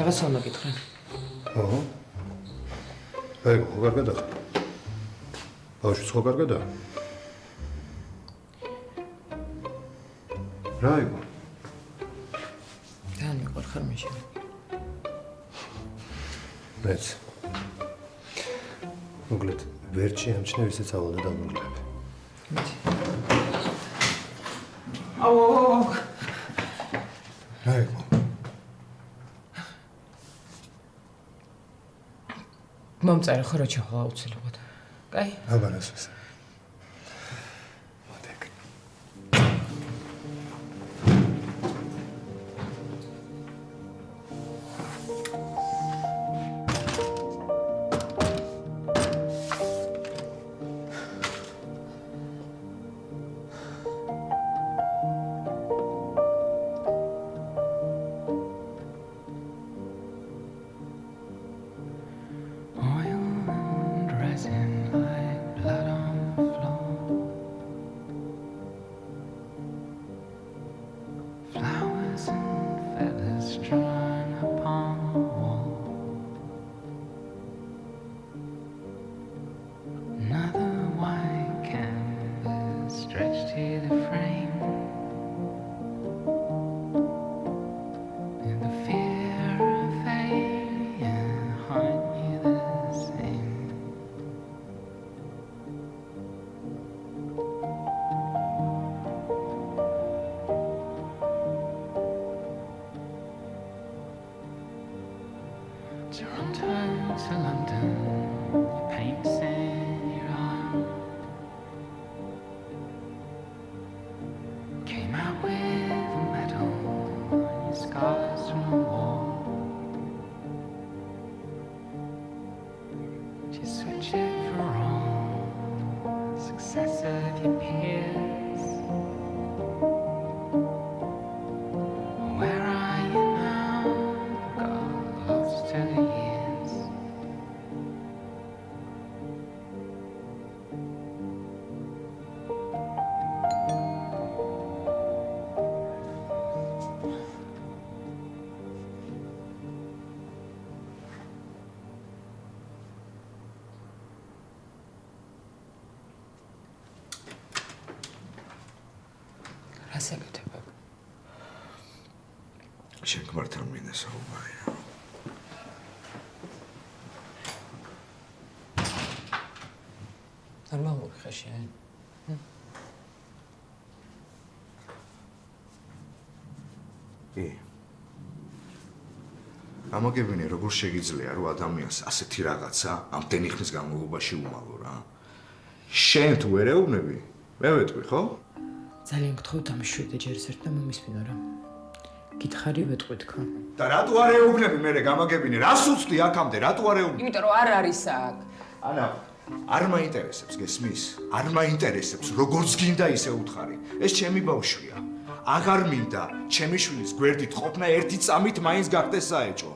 რაღაცა უნდა გითხრა. ოჰო. აი, ხო კარგად ახლა. ბავშვიც ხო კარგადაა? რა იყო? თან მიყვარხარ მაშინ. მეც. მოკლედ, ვერ შეამჩნევ ისეც ავალდა დამოკლებ. აუ. რა იყო? მომწერე ხო რა ჩახლა უცილებლად. კაი? აბანას ეს. ასაკეთებ. შენ მართლა მინდა საუბარია. არ მოგიხარ შენ. გამაგებინე როგორ შეგიძლია რომ ადამიანს ასეთი რაღაცა ამდენი ხნის განმავლობაში უმალო რა. შენ თუ ვერ ეუბნები, მე ვეტყვი, ხო? ძალიან გთხოვთ ამ შვიდეჯერ ერთ და მომისმინო რა. გითხარი ვეტყვი თქვა. და რატო არ ეუბნები მე გამაგებინე? რას უცდი აქამდე? რატო არ ეუბნები? იმიტომ რომ არ არის აქ. ანა, არ მაინტერესებს, გესმის? არ მაინტერესებს, როგორც გინდა ისე უთხარი. ეს ჩემი ბავშვია. აღარ მინდა ჩემი შვილის გვერდით ყოფნა ერთი წამით მაინც გახდეს საეჭვო.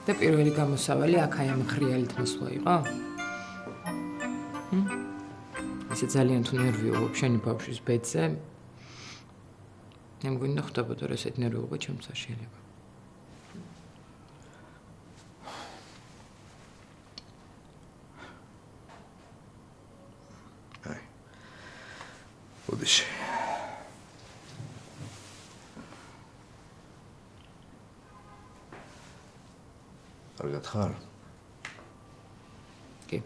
და პირველი გამოსავალი აქ აი ამ ხრიალით მოსვლა იყო? ისე ძალიან თუ ნერვიულობ შენი ბავშვის ბედზე. მე მგონი ხდებოდა რომ ესეთ ნერვიულობა ჩემს არ შეიძლება. აი. ოდიში. კარგად ხარ? კი.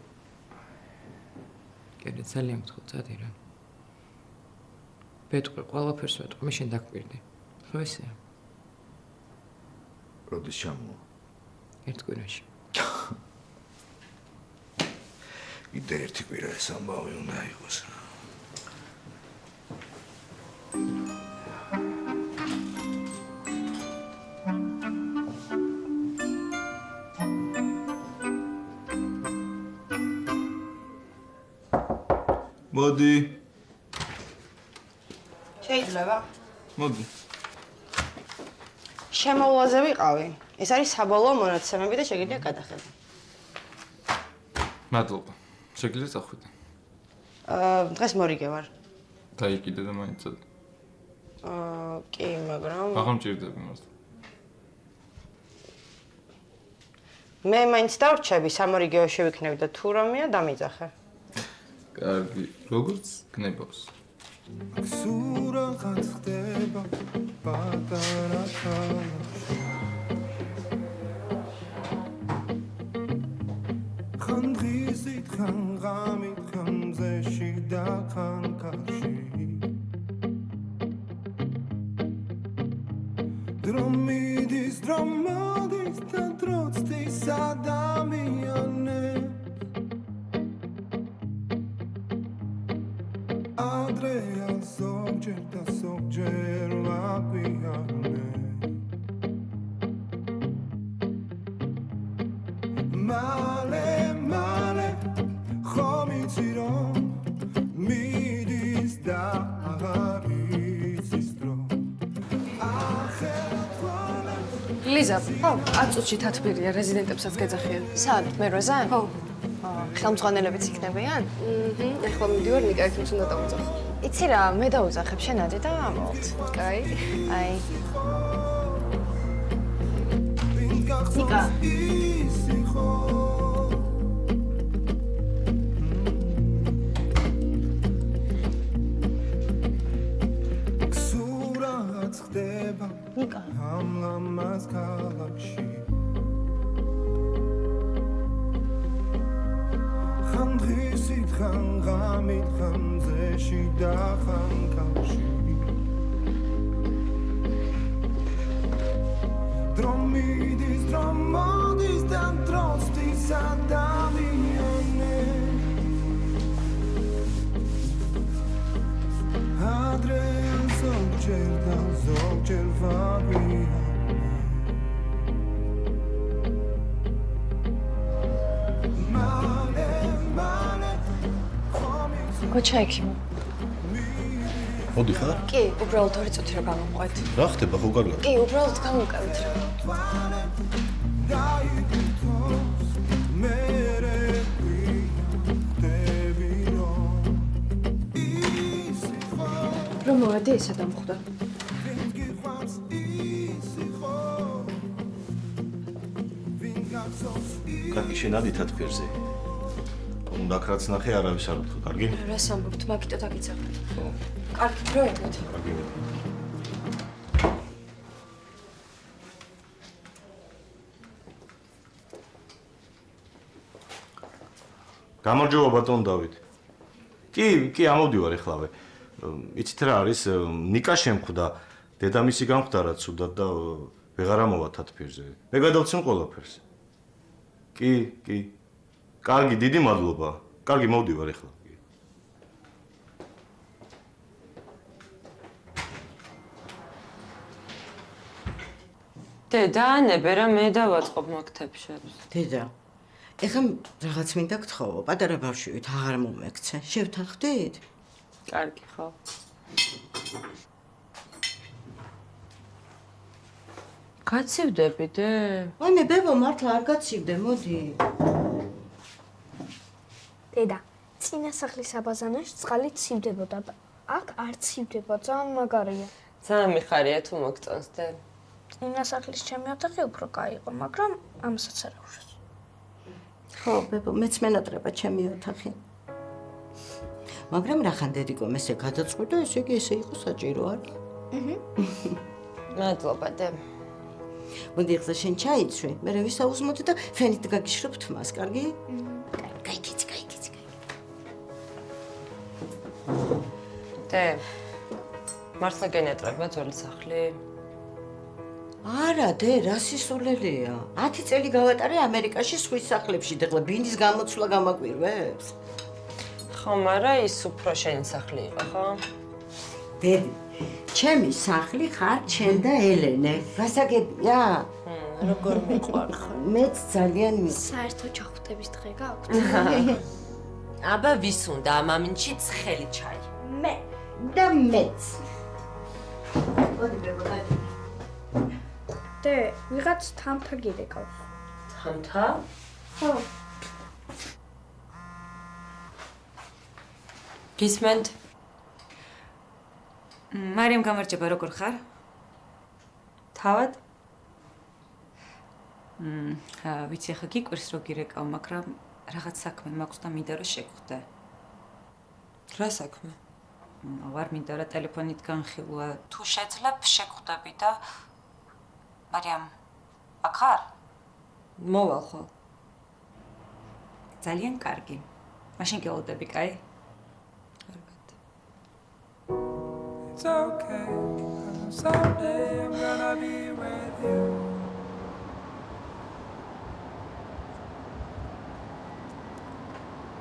კიდე ძალიან გთხოვ წადი რა. ვეტყვი, ყველაფერს ვეტყვი, მე შენ დაგკვირდი. ხო ესეა? როდის ჩამოვა? ერთ კვირაში. კიდე ერთი კვირა ეს ამბავი უნდა იყოს რა. მოდი. შეიძლება? მოდი. შემოვლაზე ვიყავი. ეს არის საბოლოო მონაცემები და შეგიძლია გადახედო. მადლობა. შეგიძლია წახვიდე. დღეს მორიგე ვარ. დაიკიდე და მაინც წადი. კი, მაგრამ აღარ მჭირდება მას. მე მაინც დავრჩები, სამორიგეოში ვიქნები და თუ რომია დამიძახე. კარგი, როგორც გნებავს. სურაღად ხდება პატარა ქალაქში ხან დღისით, ხან ღამით, ხან მზეში და ხან კარში დრო მიდის და დროც დის ადამიანებს Adrea zogger vaquiane Male khomitsiro midis da agarisistro ლიზა, აწუთში თათბირია, რეზიდენტებსაც გეძახიან. სად, მერვეზე? ხო. ხელმძღვანელებიც იქნებიან? ეხლა მიდივარ ნიკაითაც უნდა დავუძახო. იცი რა, მე დავუძახებ შენადი და ამოვთ. კაი. აი. Nика Nика. Hamlamaz kalakshi Kham dhisit kham ghamit kham zeshi da kham kalshi Dromidis dan trostis adamiane Adrian zogger vabiane Kocha ekimo. მოდი ხარ? კი, უბრალოდ 2 წუთი რა გამომყვეთ. რა ხდება ხო კარგად? კი, უბრალოდ გამოვკავით რა. რომ მოვედი ისე დამხვდა. კარგი შენ ადით თათბირზე. უნდა კრაც ნახე არავის არ უთქო, კარგი? რას ამბობთ, მაგიტო დაგიცავთ. ხო. კარგი, პროექტით. კარგი. გამარჯობა ბატონ დავით. კი, ამოვდივარ ეხლავე. იცით რა არის? ნიკა შემხვდა, დედამისი გამხვდა რა ცუდად და ვეღარ ამოვა თათბირზე. მე გადავცემ ყველაფერს. კი. კარგი, დიდი მადლობა. კარგი, მოვდივარ ეხლა. დედა, ნებერა მე დავაწყობ მაქთებში. დედა, ეხლა რაღაც მინდა გთხოვო, პატარა ბავშვით აღარ მომექცე. შევთანხმდით? კარგი, ხო. გაცივდები დე? აი მე ბებო მართლა არ გაცივდე, მოდი. დედა, წინასახლის აბაზანაში წყალი ცივდებოდა. აქ არ ცივდება, ძალიან მაგარია. ძალიან მიხარია თუ მოგწონს დე. წინასახლის ჩემი ოთახი უფრო კაი იყო, მაგრამ ამასაც არ აუშვეს. ხო, ბებო, მეც მენატრება ჩემი ოთახი. მაგრამ რახან დედიკო მესე გადაწყვიტა, ესე იგი ესე იყო საჭირო, არა? მადლობა დე. მოდი ახლა შენ ჩაიცვი, მე ვისაუზმოთ და ფენით გაგიშრობ თმას, კარგი? გაიგიც. დე. მართლა გენატრება ძველი სახლი? არა, დე, რა სისულელეა. 10 წელი გავატარე ამერიკაში სხვის სახლებში, და ახლა ბინის გამოცვლა გამაკვირვებს? ხო, მაგრამ ის უფრო შენი სახლი იყო, ხო? დედი, ჩემი სახლი ხარ ჩემ და ელენე. გასაგებია? როგორ მიყვარხარ? მეც ძალიან საერთო ჩახუტების დღე გაქვთ? აბა ვის უნდა ამ ამინჩი ცხელი ჩაი? მე და მეც. მოდი ბებო, დაიწყე. დე, ვიღაც თამთა გირეკავს. თამთა? ხო. გისმენთ? მარიამ გამარჯობა, როგორ ხარ? თავად? ვიცი, ახლა გიკვირს რო გირეკავ, მაგრამ რაღაც საქმე მაქვს და მინდა რომ შეგხვდე. რა საქმე? ვარ მინდა რა ტელეფონით განხილვა. თუ შეძლებ, შეგხვდები და მარიამ, აქ ხარ? მოვალ ხო? ძალიან კარგი. მაშინ გელოდები, კაი? It's okay. Someday I'm gonna be with you.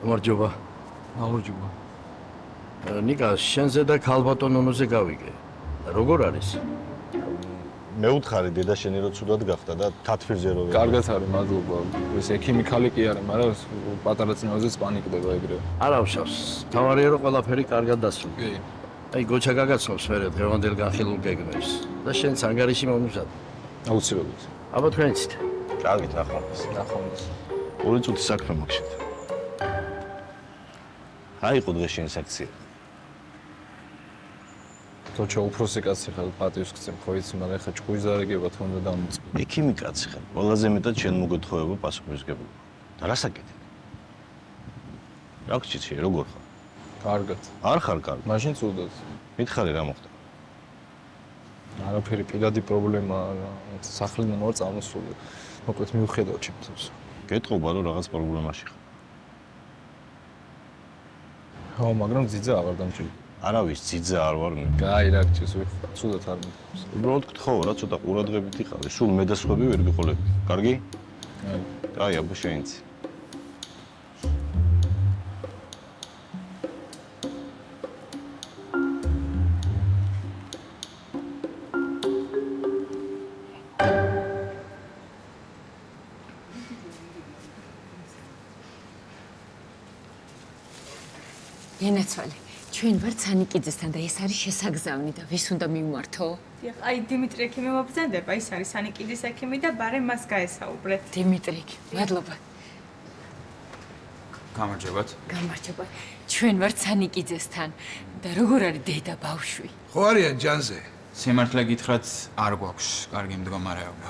გამარჯობა. გამარჯობა. ნიკა, შენზე და ქალბატონონოზე გავიგე. როგორ არის? მე უთხარი დედა შენი რო ცუდად გახდა და თათფირზე რო კარგად არის, მადლობა. ეს ექიმიკალი კი არა, მაგრამ პატარა წინაზეც პანიკდება ეგრე. არა ვშავს. თავარია რომ ყველაფერი კარგად დასრულდა. კი. აი გოჩა გაგაცნობს მერე დღევანდელ განხილულ გეგმებს და შენც ანგარიში მომუშავე. აუცილებლად. აბა თქვენიცით. კარგით, ნახავთ. ნახავთ. ორი წუთი საქმე მოგშეთ. აიყო დღეს შენი საქცია. თოჩა უფროსი კაცი ხარ, პატივს გწევ, ხო იცი, მაგრამ ეხა ჭკუის დარიგება თქონდა დამოწმ. ექიმი კაცი ხარ. ყველაზე მეტად შენ მოგეთხოვება პასუხისმგებლობა. და რა საკეთებ? რა გჭირს შენ, როგორ ხარ? კარგად. არ ხარ კარგი. მაშინ ცუდად. მითხარი რა მოხდა? არაფერი პირადი პრობლემაა რა. სახლიდან ვარ წამოსული. მოკლედ მივხედავ ჩემთვის. გეტყობა რომ რაღაც პრობლემაში ხარ. ხო, მაგრამ ძიძა აღარ დამჭირდა. არავის ძიძა არ ვარ მე. კაი, რა გჭირს, ცუდად არ მithავს. უბრალოდ გთხოვ რა, ცოტა ყურადღებით იყავი. სულ მე და სხვები ვერ გიყოლები. კარგი? კაი, აბა შეინცი. ენაცვალე, ჩვენ ვართ სანიკიძესთან და ეს არის შესაგზავნი და ვის უნდა მივმართო? აი დიმიტრი ექიმი მობრძანდება, ის არის სანიკიძის ექიმი და ბარე მას გაესაუბრეთ. დიმიტრი, მადლობა. გამარჯობათ. გამარჯობა. ჩვენ ვართ სანიკიძესთან და როგორ არის დედა ბავშვი? ხო არიან ჯანზე. სიმართლე გითხრათ, არ გვაქვს კარგი მდგომარეობა.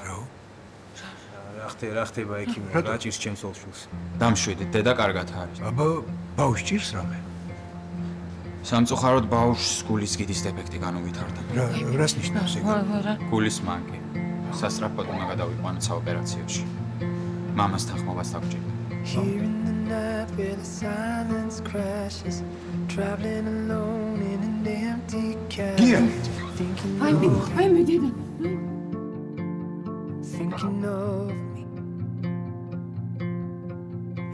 რა ხდება ექიმი, რა ჭირს ჩემს ოლშულს? დამშვიდით, დედა კარგად არის. აბა ბავშვს ჭირს რამე? სამწუხაროდ ბავშვს გულის კიდის დეფექტი განუვითარდა. რას ნიშნავს ეგ? გულის მანკი. სასწრაფოდ უნდა გადავიყვანოთ საოპერაციოში. მამასთან ხმობას დაგჭირდა. Here in the night where the silence crashes, traveling alone in an empty cabin. Thinking of me.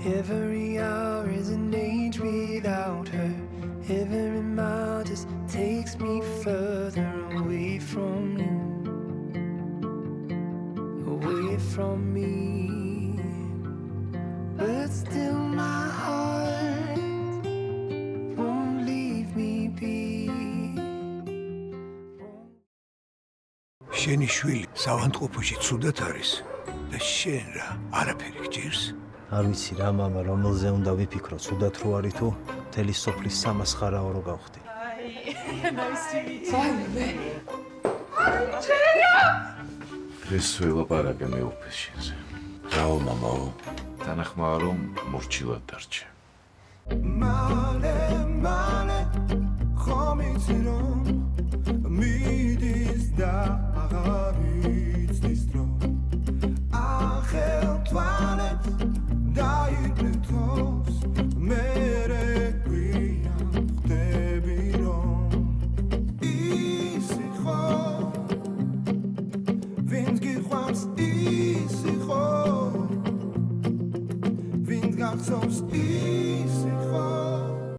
Every hour is an age without her. Every mile just takes me further away from you. Away from me. But still my heart won't leave me be. შენი შვილი სავანტყოფოში ცუდად არის და შენ რა არაფერი გჭირს? არ ვიცი რა მამა, რომელზე უნდა ვიფიქრო, ცუდად რო არის თუ მთელი სოფლის სამასხარაო რო გავხდი. ეს ველაპარაკე მე უფეს შენზე. რაო მამაო, თანახმაა რომ მორჩილად დარჩე. Male, ხომ იცი რომ მიდის და აღარ